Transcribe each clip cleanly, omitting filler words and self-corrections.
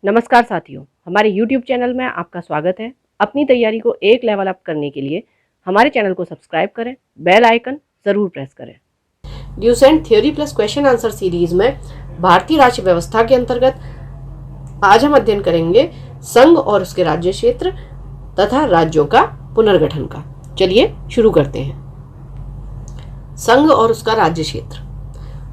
नमस्कार साथियों, हमारे YouTube चैनल में आपका स्वागत है। अपनी तैयारी को एक लेवल अप करने के लिए हमारे चैनल को सब्सक्राइब करें, बेल आइकन ज़रूर प्रेस करें। ड्यूसेंट theory plus question answer series में भारतीय राज्य व्यवस्था के अंतर्गत आज हम अध्ययन करेंगे संघ और उसके राज्य क्षेत्र तथा राज्यों का पुनर्गठन का। चलिए शुरू करते हैं। संघ और उसका राज्य क्षेत्र।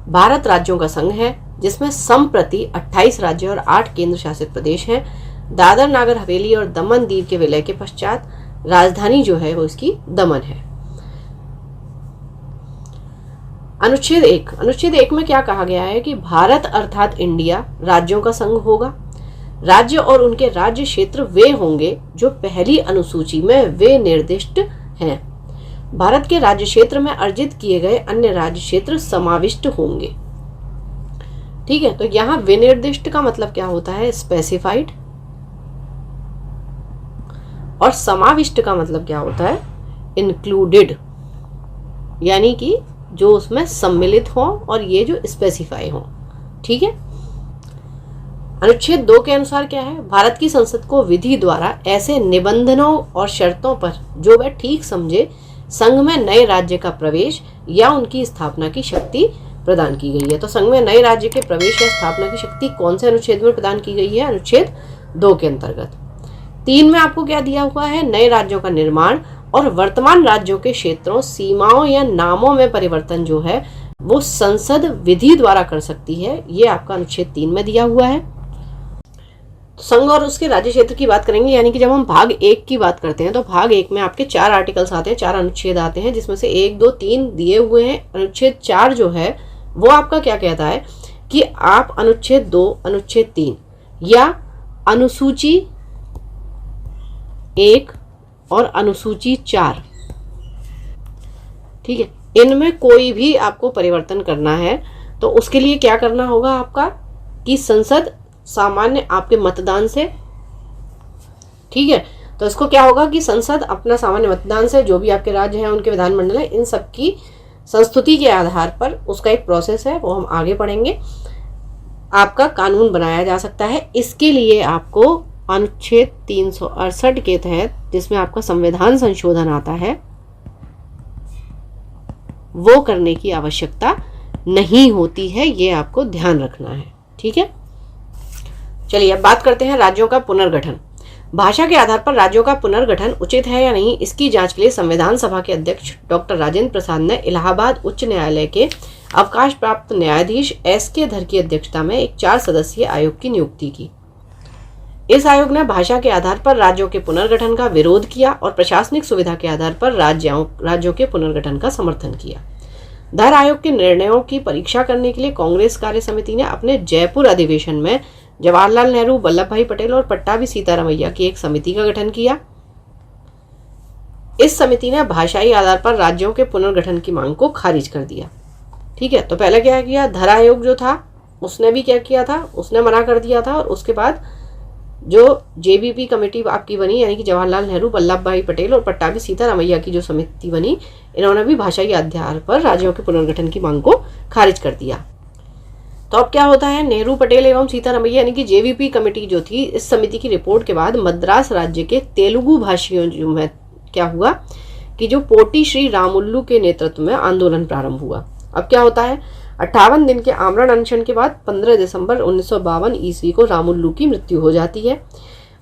भारत राज्यों का संघ है जिसमें संप्रति 28 राज्य और 8 केंद्र शासित प्रदेश हैं। दादर नागर हवेली और दमन दीव के विलय के पश्चात राजधानी जो है वो इसकी दमन है। अनुच्छेद 1 में क्या कहा गया है कि भारत अर्थात इंडिया राज्यों का संघ होगा। राज्य और उनके राज्य क्षेत्र वे होंगे जो पहली अनुसूची में वे निर्दिष्ट हैं। भारत के राज्य क्षेत्र में अर्जित किए गए अन्य राज्य क्षेत्र समाविष्ट होंगे। ठीक है, तो यहां विनिर्दिष्ट का मतलब क्या होता है? स्पेसिफाइड। और समाविष्ट का मतलब क्या होता है? इंक्लूडेड, यानी कि जो उसमें सम्मिलित हो और ये जो स्पेसिफाई हो। ठीक है। अनुच्छेद 2 के अनुसार क्या है? भारत की संसद को विधि द्वारा ऐसे निबंधनों और शर्तों पर जो वह ठीक समझे संघ में नए राज्य का प्रवेश या उनकी स्थापना की शक्ति प्रदान की गई है। तो संघ में नए राज्य के प्रवेश या स्थापना की शक्ति कौन से अनुच्छेद में प्रदान की गई है? अनुच्छेद 2 के अंतर्गत। 3 में आपको क्या दिया हुआ है? नए राज्यों का निर्माण और वर्तमान राज्यों के क्षेत्रों, सीमाओं या नामों में परिवर्तन जो है वो संसद विधि द्वारा कर सकती है। ये आपका अनुच्छेद 3 में दिया हुआ है। संघ और उसके राज्य क्षेत्र की बात करेंगे, यानी कि जब हम भाग 1 की बात करते हैं तो भाग 1 में आपके 4 आर्टिकल्स आते हैं, 4 अनुच्छेद आते हैं, जिसमें से 1, 2, 3 दिए हुए हैं। अनुच्छेद 4 जो है वो आपका क्या कहता है कि आप अनुच्छेद 2, अनुच्छेद 3 या अनुसूची 1 और अनुसूची 4, ठीक है, इनमें कोई भी आपको परिवर्तन करना है तो उसके लिए क्या करना होगा आपका कि संसद सामान्य आपके मतदान से, ठीक है, तो इसको क्या होगा कि संसद अपना सामान्य मतदान से जो भी आपके राज्य हैं उनके विधानमंडल है, इन सब की संस्तुति के आधार पर उसका एक प्रोसेस है, वो हम आगे पढ़ेंगे, आपका कानून बनाया जा सकता है। इसके लिए आपको अनुच्छेद 368 के तहत, जिसमें आपका संविधान संशोधन आता है, वो करने की आवश्यकता नहीं होती है। ये आपको ध्यान रखना है। ठीक है, चलिए अब बात करते हैं राज्यों का पुनर्गठन। भाषा के आधार पर राज्यों का पुनर्गठन उचित है या नहीं, इसकी जांच के लिए संविधान सभा के अध्यक्ष डॉक्टर राजेंद्र प्रसाद ने इलाहाबाद उच्च न्यायालय के अवकाश प्राप्त न्यायाधीश एस.के. धर की अध्यक्षता में एक 4 सदस्यीय आयोग की नियुक्ति की। इस आयोग ने भाषा के आधार पर राज्यों के पुनर्गठन का विरोध किया और प्रशासनिक सुविधा के आधार पर राज्यों के पुनर्गठन का समर्थन किया। धर आयोग के निर्णयों की परीक्षा करने के लिए कांग्रेस कार्य समिति ने अपने जयपुर अधिवेशन में जवाहरलाल नेहरू, वल्लभ भाई पटेल और पट्टाभी सीतारामैया की एक समिति का गठन किया। इस समिति ने भाषाई आधार पर राज्यों के पुनर्गठन की मांग को खारिज कर दिया। ठीक है, तो पहले क्या किया? धर आयोग जो था उसने भी क्या किया था? उसने मना कर दिया था। और उसके बाद जो जेबीपी कमेटी आपकी बनी, यानी कि जवाहरलाल नेहरू, वल्लभ भाई पटेल और पट्टाभी सीतारामैया की जो समिति बनी, इन्होंने भी भाषाई आधार पर राज्यों के पुनर्गठन की मांग को खारिज कर दिया। तो अब क्या होता है? नेहरू, पटेल एवं सीतारामैया यानी कि जेवीपी कमेटी जो थी, इस समिति की रिपोर्ट के बाद मद्रास राज्य के तेलुगु भाषियों में क्या हुआ कि जो पोटी श्री रामुल्लू के नेतृत्व में आंदोलन प्रारंभ हुआ। अब क्या होता है? 58 दिन के आमरण अनशन के बाद 15 दिसंबर 1952 ईस्वी को रामुल्लू की मृत्यु हो जाती है।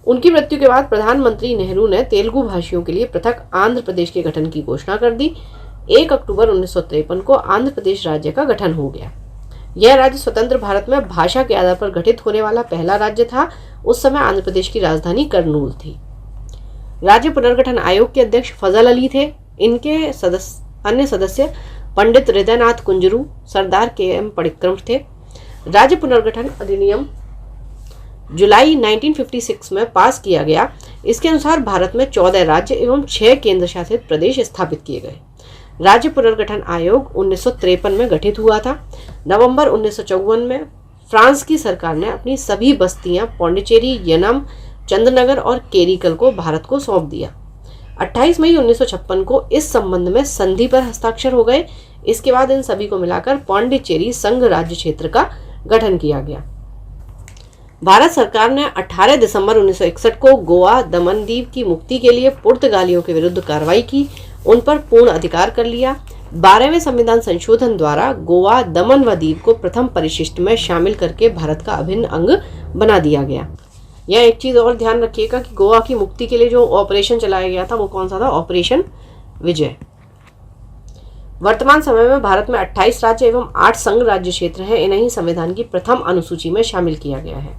उनकी मृत्यु के बाद प्रधानमंत्री नेहरू ने तेलुगु भाषियों के लिए पृथक आंध्र प्रदेश के गठन की घोषणा कर दी। 1 अक्टूबर 1953 को आंध्र प्रदेश राज्य का गठन हो गया। यह राज्य स्वतंत्र भारत में भाषा के आधार पर गठित होने वाला पहला राज्य था। उस समय आंध्र प्रदेश की राजधानी करनूल थी। राज्य पुनर्गठन आयोग के अध्यक्ष फजल अली थे। इनके अन्य सदस्य पंडित हृदयनाथ कुंजरू, सरदार के.एम. पडिक्कम थे। राज्य पुनर्गठन अधिनियम जुलाई 1956 में पास किया गया। इसके अनुसार भारत में 14 राज्य एवं 6 केंद्र शासित प्रदेश स्थापित किए गए। राज्य पुनर्गठन आयोग 1953 में गठित हुआ था। नवंबर 1954 में फ्रांस की सरकार ने अपनी सभी बस्तियां पौंडीचेरी, यनम, चंद्रनगर और केरिकल को भारत को सौंप दिया। 28 मई 1956 को इस संबंध में संधि पर हस्ताक्षर हो गए। इसके बाद इन सभी को मिलाकर पौंडीचेरी संघ राज्य क्षेत्र का गठन किया गया। भारत सरकार ने 18 दिसंबर 1961 को गोवा दमन द्वीप की मुक्ति के लिए पुर्तगालियों के विरुद्ध कार्रवाई की, उन पर पूर्ण अधिकार कर लिया। 12वें संविधान संशोधन द्वारा गोवा दमन व दीव को प्रथम परिशिष्ट में शामिल करके भारत का अभिन्न अंग बना दिया गया। यह एक चीज और ध्यान रखिएगा कि गोवा की मुक्ति के लिए जो ऑपरेशन चलाया गया था वो कौन सा था? ऑपरेशन विजय। वर्तमान समय में भारत में 28 राज्य एवं 8 संघ राज्य क्षेत्र हैं। इन्हें ही संविधान की प्रथम अनुसूची में शामिल किया गया है।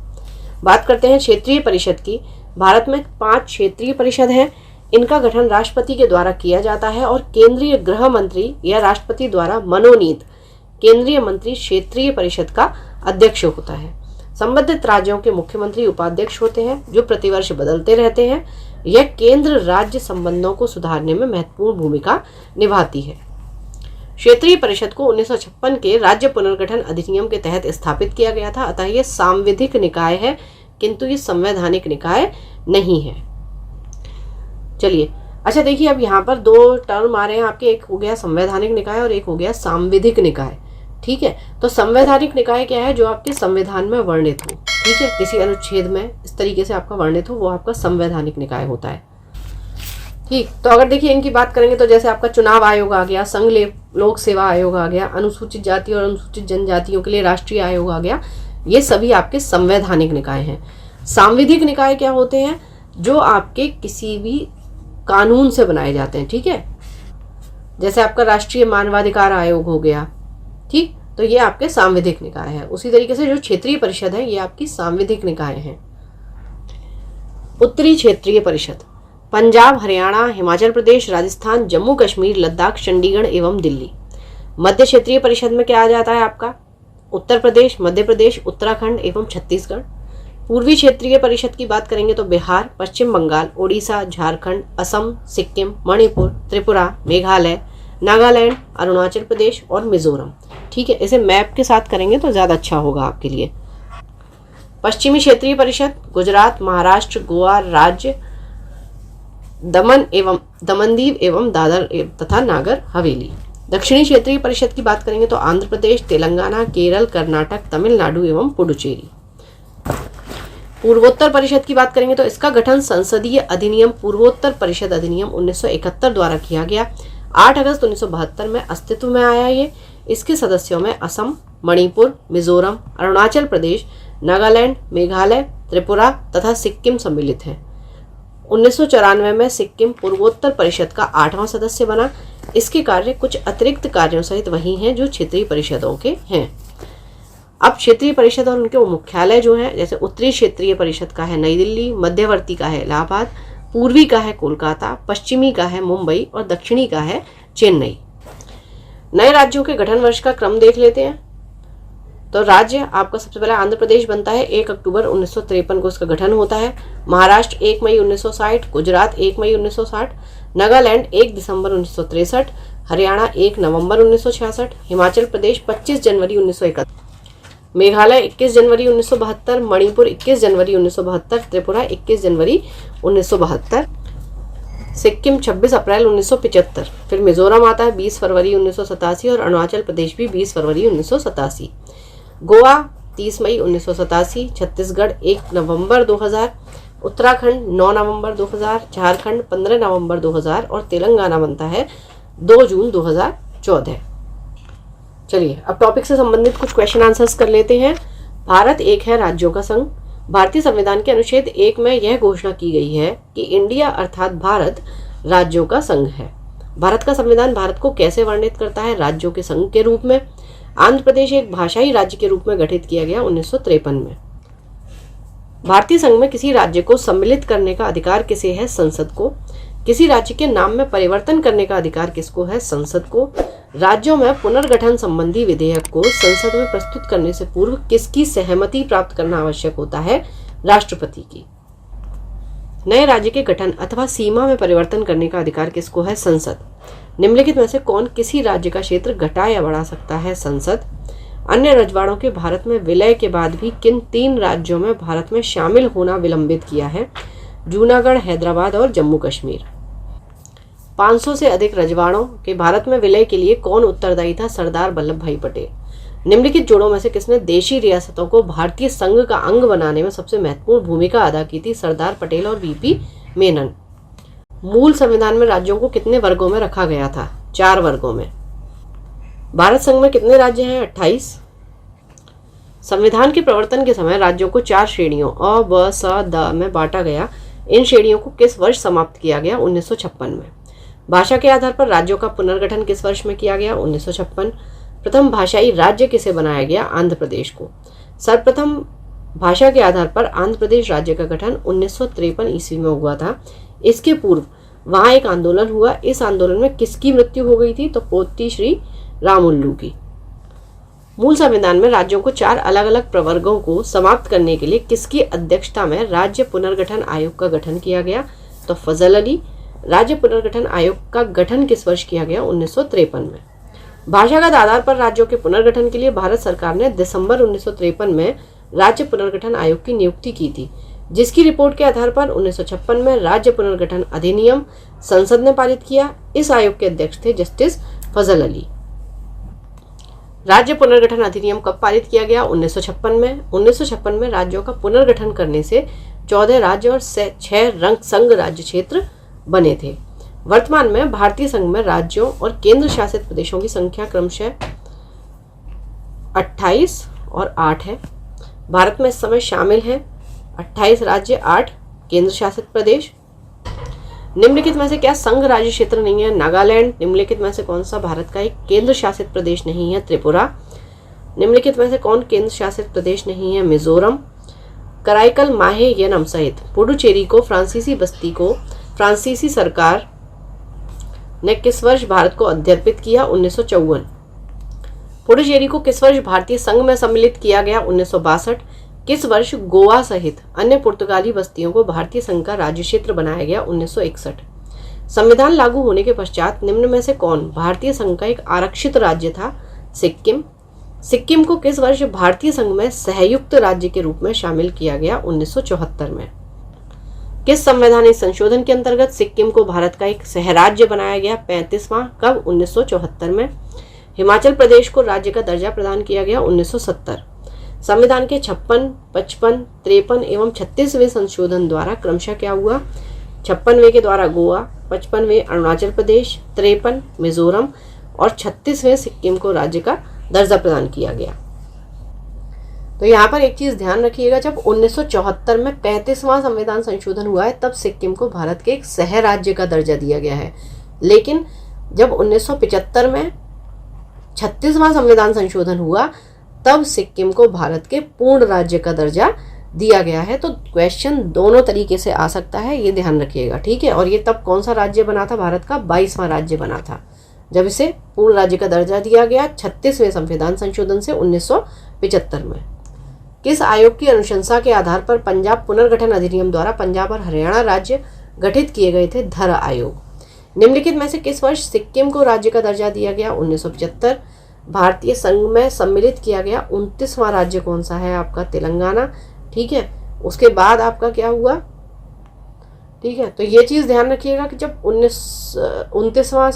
बात करते हैं क्षेत्रीय परिषद की। भारत में 5 क्षेत्रीय परिषद हैं। इनका गठन राष्ट्रपति के द्वारा किया जाता है और केंद्रीय गृह मंत्री या राष्ट्रपति द्वारा मनोनीत केंद्रीय मंत्री क्षेत्रीय परिषद का अध्यक्ष होता है। संबंधित राज्यों के मुख्यमंत्री उपाध्यक्ष होते हैं जो प्रतिवर्ष बदलते रहते हैं। यह केंद्र राज्य संबंधों को सुधारने में महत्वपूर्ण भूमिका निभाती है। क्षेत्रीय परिषद को 1956 के राज्य पुनर्गठन अधिनियम के तहत स्थापित किया गया था, अतः यह सांविधिक निकाय है, किंतु ये संवैधानिक निकाय नहीं है। चलिए, अच्छा देखिए, अब यहाँ पर 2 टर्म आ रहे हैं आपके, एक हो गया संवैधानिक निकाय और एक हो गया सांविधिक निकाय। ठीक है, तो संवैधानिक निकाय क्या है? जो आपके संविधान में वर्णित हो, ठीक है, किसी अनुच्छेद में इस तरीके से आपका वर्णित हो, वो आपका संवैधानिक निकाय होता है। ठीक, तो अगर देखिए इनकी बात करेंगे तो जैसे आपका चुनाव आयोग आ गया, संघ लोक सेवा आयोग आ गया, अनुसूचित जाति और अनुसूचित जनजातियों के लिए राष्ट्रीय आयोग आ गया, ये सभी आपके संवैधानिक निकाय हैं। सांविधिक निकाय क्या होते हैं? जो आपके किसी भी कानून से बनाए जाते हैं। ठीक है, जैसे आपका राष्ट्रीय मानवाधिकार आयोग हो गया, ठीक, तो ये आपके सांविधिक निकाय है। उसी तरीके से जो क्षेत्रीय परिषद है ये आपकी सांविधिक निकाय है। उत्तरी क्षेत्रीय परिषद पंजाब, हरियाणा, हिमाचल प्रदेश, राजस्थान, जम्मू कश्मीर, लद्दाख, चंडीगढ़ एवं दिल्ली। मध्य क्षेत्रीय परिषद में क्या आ जाता है आपका? उत्तर प्रदेश, मध्य प्रदेश, उत्तराखंड एवं छत्तीसगढ़। पूर्वी क्षेत्रीय परिषद की बात करेंगे तो बिहार, पश्चिम बंगाल, ओडिशा, झारखंड, असम, सिक्किम, मणिपुर, त्रिपुरा, मेघालय, नागालैंड, अरुणाचल प्रदेश और मिजोरम। ठीक है, इसे मैप के साथ करेंगे तो ज़्यादा अच्छा होगा आपके लिए। पश्चिमी क्षेत्रीय परिषद गुजरात, महाराष्ट्र, गोवा राज्य, दमन दीव एवं दादर तथा नागर हवेली। दक्षिणी क्षेत्रीय परिषद की बात करेंगे तो आंध्र प्रदेश, तेलंगाना, केरल, कर्नाटक, तमिलनाडु एवं पुडुचेरी। पूर्वोत्तर परिषद की बात करेंगे तो इसका गठन संसदीय अधिनियम पूर्वोत्तर परिषद अधिनियम 1971 द्वारा किया गया। 8 अगस्त 1972 में अस्तित्व में आया ये। इसके सदस्यों में असम, मणिपुर, मिजोरम, अरुणाचल प्रदेश, नागालैंड, मेघालय, त्रिपुरा तथा सिक्किम सम्मिलित हैं। 1994 में सिक्किम पूर्वोत्तर परिषद का 8वां सदस्य बना। इसके कार्य कुछ अतिरिक्त कार्यों सहित वही हैं जो क्षेत्रीय परिषदों के हैं। अब क्षेत्रीय परिषद और उनके मुख्यालय जो हैं, जैसे उत्तरी क्षेत्रीय परिषद का है नई दिल्ली, मध्यवर्ती का है इलाहाबाद, पूर्वी का है कोलकाता, पश्चिमी का है मुंबई और दक्षिणी का है चेन्नई। नए राज्यों के गठन वर्ष का क्रम देख लेते हैं। तो राज्य आपका सबसे पहले आंध्र प्रदेश बनता है, 1 अक्टूबर 1953 को इसका गठन होता है। महाराष्ट्र 1 मई 1960, गुजरात 1 मई 1960, नागालैंड 1 दिसंबर 1963, हरियाणा 1 नवंबर 1966, हिमाचल प्रदेश 25 जनवरी 1971, मेघालय 21 जनवरी 1972, मणिपुर 21 जनवरी 1972, त्रिपुरा 21 जनवरी 1972, सिक्किम 26 अप्रैल 1975, फिर मिजोरम आता है 20 फरवरी 1987 और अरुणाचल प्रदेश भी 20 फरवरी 1987, गोवा 30 मई 1987, छत्तीसगढ़ 1 नवंबर 2000, उत्तराखंड 9 नवंबर 2000, झारखंड 15 नवंबर 2000 और तेलंगाना बनता है 2 जून 2014। चलिए अब टॉपिक से संबंधित कुछ क्वेश्चन आंसर्स कर लेते हैं। भारत एक है राज्यों का संघ। भारतीय संविधान के अनुच्छेद 1 में यह घोषणा की गई है कि इंडिया अर्थात भारत राज्यों का संघ है। भारत का संविधान भारत को कैसे वर्णित करता है? राज्यों के संघ के रूप में। आंध्र प्रदेश एक भाषाई राज्य के रूप में गठित किया गया 1953 में। भारतीय संघ में किसी राज्य को सम्मिलित करने का अधिकार किसे है? संसद को। किसी राज्य के नाम में परिवर्तन करने का अधिकार किसको है? संसद को। राज्यों में पुनर्गठन संबंधी विधेयक को संसद में प्रस्तुत करने से पूर्व किसकी सहमति प्राप्त करना आवश्यक होता है? राष्ट्रपति की। नए राज्य के गठन अथवा सीमा में परिवर्तन करने का अधिकार किसको है? संसद। निम्नलिखित में से कौन किसी राज्य का क्षेत्र घटा या बढ़ा सकता है? संसद। अन्य रजवाड़ों के भारत में विलय के बाद भी किन 3 राज्यों में भारत में शामिल होना विलंबित किया है? जूनागढ़, हैदराबाद और जम्मू कश्मीर। 500 से अधिक रजवाड़ों के भारत में विलय के लिए कौन उत्तरदायी था? सरदार वल्लभ भाई पटेल। निम्नलिखित जोड़ों में से किसने देशी रियासतों को भारतीय संघ का अंग बनाने में सबसे महत्वपूर्ण भूमिका अदा की थी? सरदार पटेल और वीपी मेनन। मूल संविधान में राज्यों को कितने वर्गों में रखा गया था? 4 वर्गों में। भारत संघ में कितने राज्य हैं? 28। संविधान के प्रवर्तन के समय राज्यों को 4 श्रेणियों अ, ब, स, द में बांटा गया। इन श्रेणियों को किस वर्ष समाप्त किया गया? 1956 में। भाषा के आधार पर राज्यों का पुनर्गठन किस वर्ष में किया गया? 1956। प्रथम भाषाई राज्य किसे बनाया गया? आंध्र प्रदेश को। सर्वप्रथम भाषा के आधार पर आंध्र प्रदेश राज्य का गठन 1953 ईस्वी में हुआ था। इसके पूर्व वहां एक आंदोलन हुआ। इस आंदोलन में किसकी मृत्यु हो गई थी? तो पोती श्री रामुल्लू की। मूल संविधान में राज्यों को 4 अलग अलग प्रवर्गों को समाप्त करने के लिए किसकी अध्यक्षता में राज्य पुनर्गठन आयोग का गठन किया गया? तो फजल अली। राज्य पुनर्गठन आयोग का गठन किस वर्ष किया गया? 1953 में। भाषागत आधार पर राज्यों के पुनर्गठन के लिए भारत सरकार ने दिसंबर 1953 में राज्य पुनर्गठन आयोग की नियुक्ति की थी, जिसकी रिपोर्ट के आधार पर 1956 में राज्य पुनर्गठन अधिनियम संसद ने पारित किया। इस आयोग के अध्यक्ष थे जस्टिस फजल अली। राज्य पुनर्गठन अधिनियम कब पारित किया गया? 1956 में। 1956 में राज्यों का पुनर्गठन करने से 14 राज्य और 6 संघ राज्य क्षेत्र बने थे। वर्तमान में भारतीय संघ में राज्यों और केंद्र शासित प्रदेशों की संख्या क्रमशः 28 और 8 है। भारत में इस समय शामिल हैं 28 राज्य, 8 केंद्र शासित प्रदेश। निम्नलिखित में से क्या संघ राज्य क्षेत्र नहीं है? नागालैंड। निम्नलिखित में से कौन सा भारत का एक केंद्र शासित प्रदेश नहीं है? त्रिपुरा। निम्नलिखित में से कौन केंद्र शासित प्रदेश नहीं है? मिजोरम। कराईकल माहे यनम सहित पुडुचेरी को फ्रांसीसी बस्ती को फ्रांसीसी सरकार ने किस वर्ष भारत को अध्यर्पित किया? 1954। पुडुचेरी को किस वर्ष भारतीय संघ में सम्मिलित किया गया? 1962। किस वर्ष गोवा सहित अन्य पुर्तगाली बस्तियों को भारतीय संघ का राज्य क्षेत्र बनाया गया? 1961। संविधान लागू होने के पश्चात निम्न में से कौन भारतीय संघ का एक आरक्षित राज्य था? सिक्किम। सिक्किम को किस वर्ष भारतीय संघ में सहयुक्त राज्य के रूप में शामिल किया गया? 1974 में। किस संवैधानिक संशोधन के अंतर्गत सिक्किम को भारत का एक सहराज्य बनाया गया? 35वां। कब? 1974 में। हिमाचल प्रदेश को राज्य का दर्जा प्रदान किया गया? 1970। संविधान के 56, 55, 53 एवं 36वें संशोधन द्वारा क्रमशः क्या हुआ? 56वें के द्वारा गोवा, 55वें अरुणाचल प्रदेश, 53 मिजोरम और 36वें सिक्किम को राज्य का दर्जा प्रदान किया गया। तो यहाँ पर एक चीज ध्यान रखिएगा, जब 1974 में 35वां संविधान संशोधन हुआ है तब सिक्किम को भारत के एक सह राज्य का दर्जा दिया गया है, लेकिन जब 1975 में 36वां संविधान संशोधन हुआ तब सिक्किम को भारत के पूर्ण राज्य का दर्जा दिया गया है। तो क्वेश्चन दोनों तरीके से आ सकता है, ये ध्यान रखिएगा, ठीक है। और ये तब कौन सा राज्य बना था? भारत का 22वां राज्य बना था जब इसे पूर्ण राज्य का दर्जा दिया गया 36वें संविधान संशोधन से 1975 में। किस आयोग की अनुशंसा के आधार पर पंजाब पुनर्गठन अधिनियम द्वारा पंजाब और हरियाणा राज्य गठित किए गए थे? धर आयोग। निम्नलिखित में से किस वर्ष सिक्किम को राज्य का दर्जा दिया गया? 1975। भारतीय संघ में सम्मिलित किया गया 29वां राज्य कौन सा है? आपका तेलंगाना, ठीक है। उसके बाद आपका क्या हुआ? ठीक है, तो ये चीज़ ध्यान रखिएगा कि जब 29वां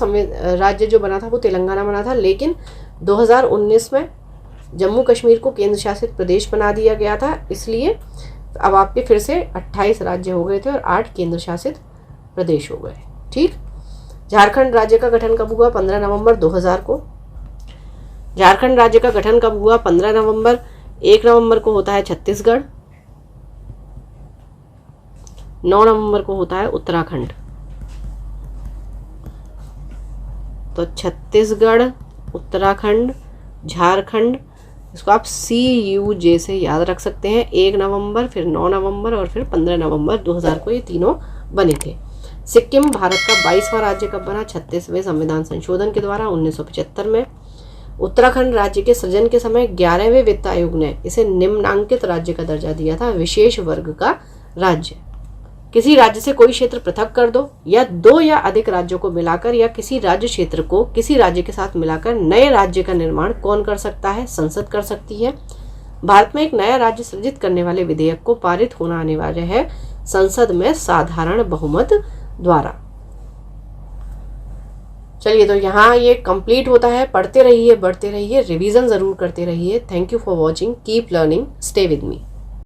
राज्य जो बना था वो तेलंगाना बना था, लेकिन 2019 में जम्मू कश्मीर को केंद्र शासित प्रदेश बना दिया गया था, इसलिए अब आपके फिर से 28 राज्य हो गए थे और 8 केंद्र शासित प्रदेश हो गए, ठीक। झारखंड राज्य का गठन कब हुआ? 15 नवंबर 2000 को। झारखंड राज्य का गठन कब हुआ? 15 नवंबर। 1 नवंबर को होता है छत्तीसगढ़, 9 नवंबर को होता है उत्तराखंड। तो छत्तीसगढ़, उत्तराखंड, झारखंड, इसको आप CUJ से याद रख सकते हैं। 1 नवंबर, फिर 9 नवंबर और फिर 15 नवंबर 2000 को ये तीनों बने थे। सिक्किम भारत का 22वां राज्य कब बना? 36वें संविधान संशोधन के द्वारा 1975 में। उत्तराखंड राज्य के सृजन के समय 11वें वित्त आयोग ने इसे निम्नांकित राज्य का दर्जा दिया था, विशेष वर्ग का राज्य। किसी राज्य से कोई क्षेत्र पृथक कर दो या 2 या अधिक राज्यों को मिलाकर या किसी राज्य क्षेत्र को किसी राज्य के साथ मिलाकर नए राज्य का निर्माण कौन कर सकता है? संसद कर सकती है। भारत में एक नया राज्य सृजित करने वाले विधेयक को पारित होना अनिवार्य है संसद में साधारण बहुमत द्वारा। चलिए, तो यहाँ ये कंप्लीट होता है। पढ़ते रहिए, बढ़ते रहिए, रिवीजन ज़रूर करते रहिए। Thank you for watching, keep learning, stay with me.